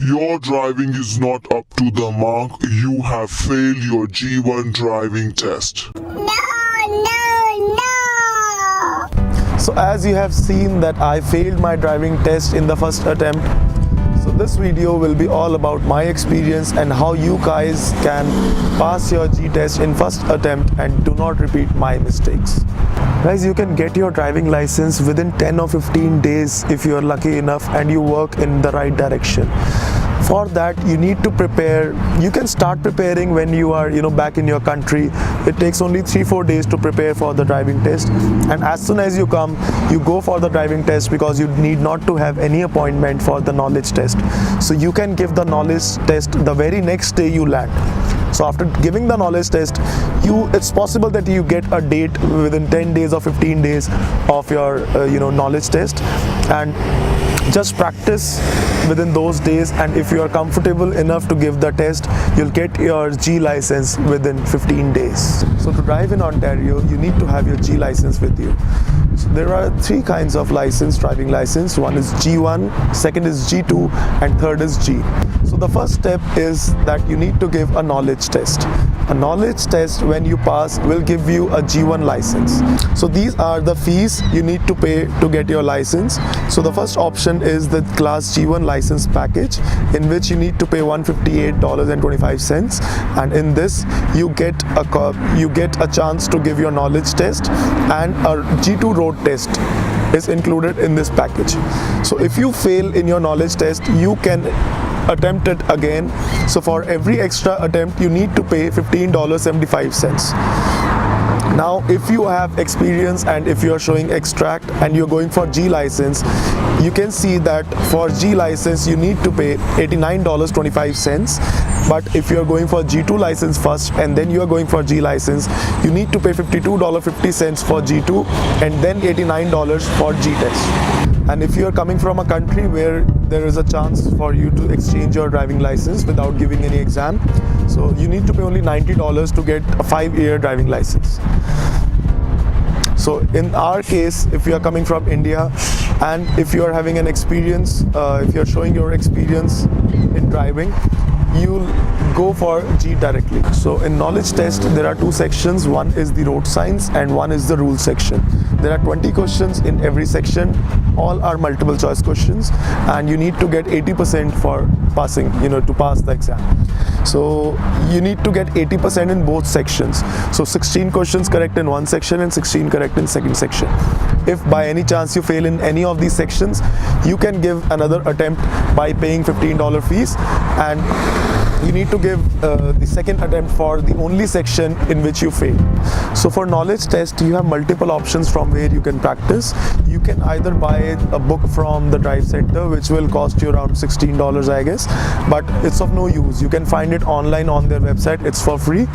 Your driving is not up to the mark. You have failed your G1 driving test. So as you have seen that I failed my driving test in the first attempt, so this video will be all about my experience and how you guys can pass your G test in first attempt and do not repeat my mistakes. Guys, you can get your driving license within 10 or 15 days if you are lucky enough and you work in the right direction. For that, you need to prepare. You can start preparing when you are back in your country. It takes only 3-4 days to prepare for the driving test, and as soon as you come, you go for the driving test because you need not to have any appointment for the knowledge test. So you can give the knowledge test the very next day you land. So after giving the knowledge test, it's possible that you get a date within 10 days or 15 days of your knowledge test, and just practice within those days, and if you are comfortable enough to give the test, you'll get your G license within 15 days. So to drive in Ontario, you need to have your G license with you. So there are 3 kinds of driving license. One is G1, second is G2, and third is G. So the first step is that you need to give a knowledge test. A knowledge test, when you pass, will give you a G1 license. So these are the fees you need to pay to get your license. So the first option is the Class G1 license package, in which you need to pay $158.25, and in this you get a chance to give your knowledge test, and a G2 road test is included in this package. So if you fail in your knowledge test, you can attempt it again. So for every extra attempt, you need to pay $15.75. Now, if you have experience and if you are showing extract and you're going for G license, you can see that for G license you need to pay $89.25. But if you're going for G2 license first and then you are going for G license, you need to pay $52.50 for G2 and then $89 for G test. And if you are coming from a country where there is a chance for you to exchange your driving license without giving any exam, so you need to pay only $90 to get a 5-year driving license. So in our case, if you are coming from India and if you are having an experience, if you are showing your experience in driving, you'll go for G directly. So in knowledge test, there are 2 sections. One is the road signs and one is the rules section. There are 20 questions in every section. All are multiple choice questions, and you need to get 80% for passing, to pass the exam. So you need to get 80% in both sections. So 16 questions correct in one section and 16 correct in second section. If by any chance you fail in any of these sections, you can give another attempt by paying $15 fees, and you need to give the second attempt for the only section in which you fail. So for knowledge test, you have multiple options from where you can practice. You can either buy a book from the drive center, which will cost you around $16, I guess, but it's of no use. You can find it online on their website. It's for free.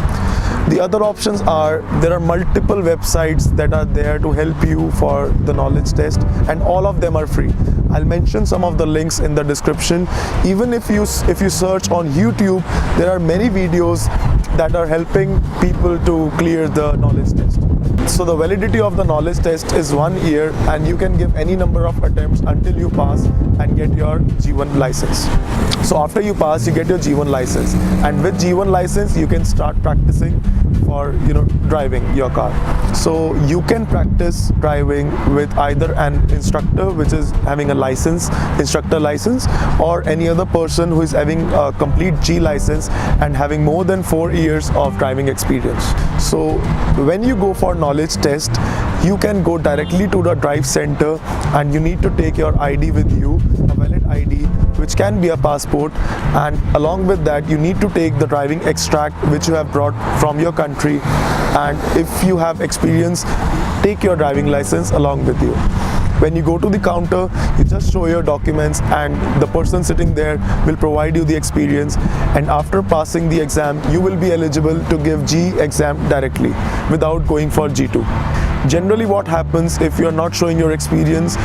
The other options are, there are multiple websites that are there to help you for the knowledge test, and all of them are free. I'll mention some of the links in the description. Even if you search on YouTube, there are many videos that are helping people to clear the knowledge test. So the validity of the knowledge test is 1 year, and you can give any number of attempts until you pass and get your G1 license. So after you pass, you get your G1 license, and with G1 license you can start practicing for driving your car. So you can practice driving with either an instructor, which is having a instructor license, or any other person who is having a complete G license and having more than 4 years of driving experience. So when you go for knowledge test, you can go directly to the drive center, and you need to take your ID with you, a valid ID, which can be a passport, and along with that you need to take the driving extract which you have brought from your country, and if you have experience, take your driving license along with you. When you go to the counter, you just show your documents, and the person sitting there will provide you the experience, and after passing the exam you will be eligible to give G exam directly without going for G2. Generally what happens, if you are not showing your experience,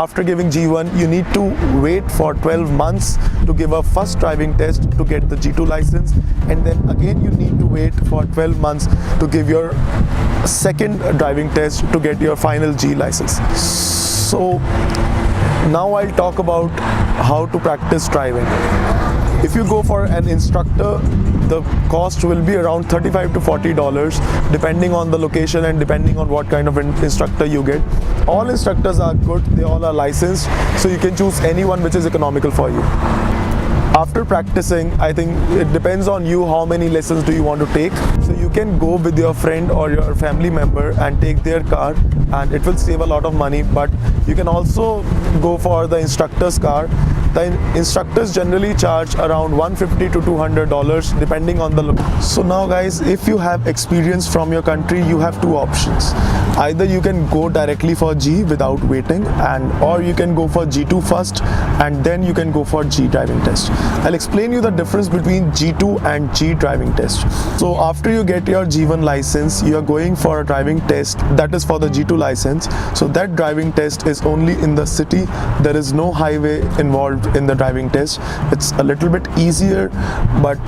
after giving G1 you need to wait for 12 months to give a first driving test to get the G2 license, and then again you need to wait for 12 months to give your second driving test to get your final G license. So Now I'll talk about how to practice driving. If you go for an instructor, the cost will be around $35 to $40 depending on the location and depending on what kind of instructor you get. All instructors are good, they all are licensed, so you can choose anyone which is economical for you. After practicing, I think it depends on you how many lessons do you want to take. So you can go with your friend or your family member and take their car, and it will save a lot of money. But you can also go for the instructor's car. The instructors generally charge around $150 to $200 depending on the location. So now guys, if you have experience from your country, you have two options. Either you can go directly for G without waiting, or you can go for G2 first and then you can go for G driving test. I'll explain you the difference between G2 and G driving test. So after you get your G1 license, you are going for a driving test that is for the G2 license. So that driving test is only in the city. There is no highway involved in the driving test. It's a little bit easier, but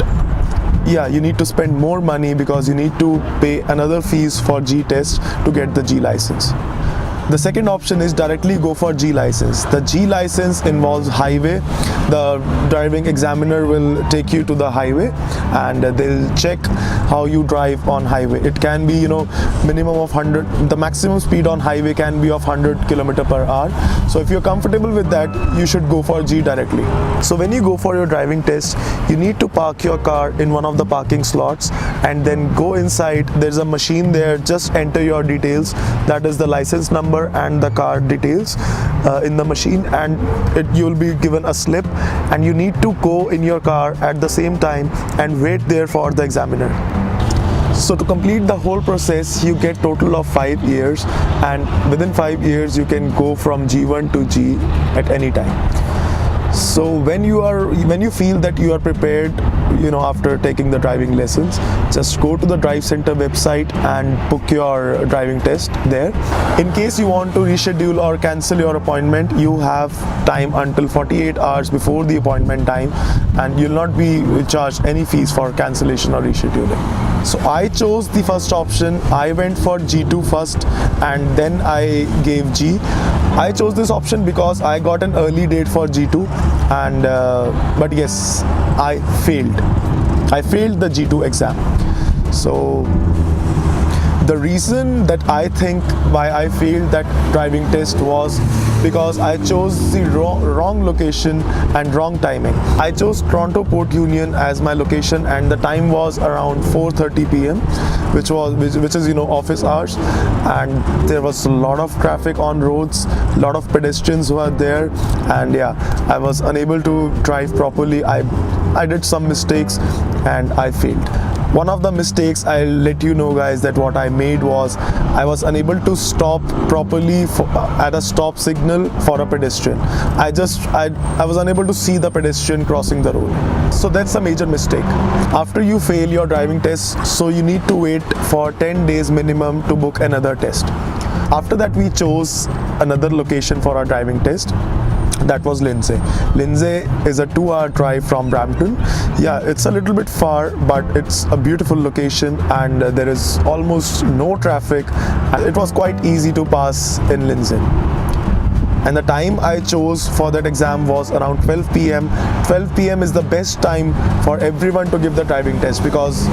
yeah, you need to spend more money because you need to pay another fees for G test to get the G license. The second option is directly go for G license. The G license involves highway. The driving examiner will take you to the highway and they'll check how you drive on highway. It can be, minimum of 100. The maximum speed on highway can be of 100 km/h. So if you're comfortable with that, you should go for G directly. So when you go for your driving test, you need to park your car in one of the parking slots and then go inside. There's a machine there. Just enter your details. That is the license number and the car details in the machine, and you'll be given a slip, and you need to go in your car at the same time and wait there for the examiner. So to complete the whole process, you get total of 5 years, and within 5 years you can go from G1 to G at any time. So when you feel that you are prepared, after taking the driving lessons, just go to the Drive Center website and book your driving test there. In case you want to reschedule or cancel your appointment, you have time until 48 hours before the appointment time, and you'll not be charged any fees for cancellation or rescheduling. So I chose the first option. I went for G2 first and then I gave G. I chose this option because I got an early date for G2, and but yes, I failed the G2 exam. So the reason that I think why I failed that driving test was because I chose the wrong location and wrong timing. I chose Toronto Port Union as my location, and the time was around 4:30 p.m. which is office hours, and there was a lot of traffic on roads, a lot of pedestrians were there, and yeah, I was unable to drive properly. I did some mistakes and I failed. One of the mistakes, I'll let you know guys, that what I made was I was unable to stop properly at a stop signal for a pedestrian. I was unable to see the pedestrian crossing the road. So that's a major mistake. After you fail your driving test, so you need to wait for 10 days minimum to book another test. After that, we chose another location for our driving test. That was Lindsay. Lindsay is a 2-hour drive from Brampton. Yeah, it's a little bit far, but it's a beautiful location and there is almost no traffic. It was quite easy to pass in Lindsay. And the time I chose for that exam was around 12 p.m. 12 p.m. is the best time for everyone to give the driving test because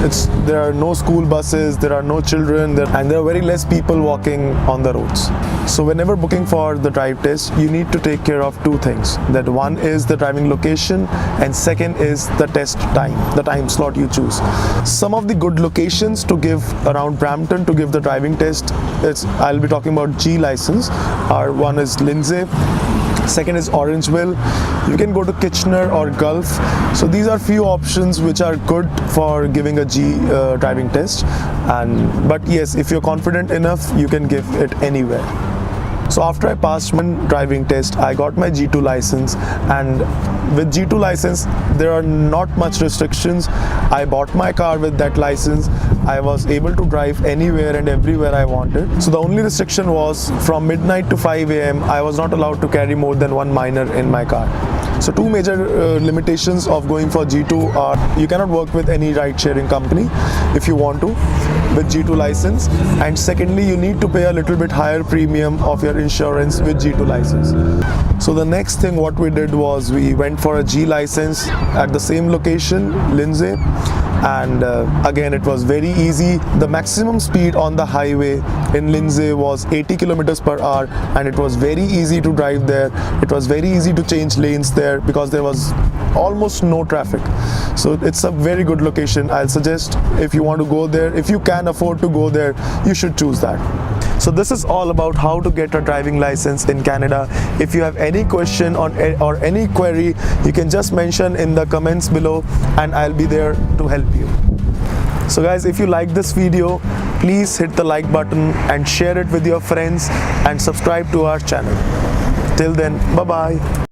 there are no school buses, there are no children, and there are very less people walking on the roads. So whenever booking for the drive test, you need to take care of two things. That one is the driving location, and second is the test time, the time slot you choose. Some of the good locations to give around Brampton to give the driving test, I'll be talking about G license. One is Lindsay, second is Orangeville. You can go to Kitchener or Gulf. So these are few options which are good for giving a G driving test. But yes, if you're confident enough, you can give it anywhere. So after I passed my driving test, I got my G2 license, and with G2 license, there are not much restrictions. I bought my car with that license. I was able to drive anywhere and everywhere I wanted. So the only restriction was from midnight to 5 a.m. I was not allowed to carry more than one minor in my car. So two major limitations of going for G2 are you cannot work with any ride-sharing company if you want to with G2 license, and secondly, you need to pay a little bit higher premium of your insurance with G2 license. So the next thing what we did was we went for a G license at the same location, Lindsay, and again it was very easy. The maximum speed on the highway in Lindsay was 80 kilometers per hour, and it was very easy to drive there. It was very easy to change lanes there because there was almost no traffic. So it's a very good location. I'll suggest if you want to go there, if you can afford to go there, you should choose that. So this is all about how to get a driving license in Canada. If you have any question or any query, you can just mention in the comments below and I'll be there to help you. So guys, if you like this video, please hit the like button and share it with your friends and subscribe to our channel. Till then, bye bye.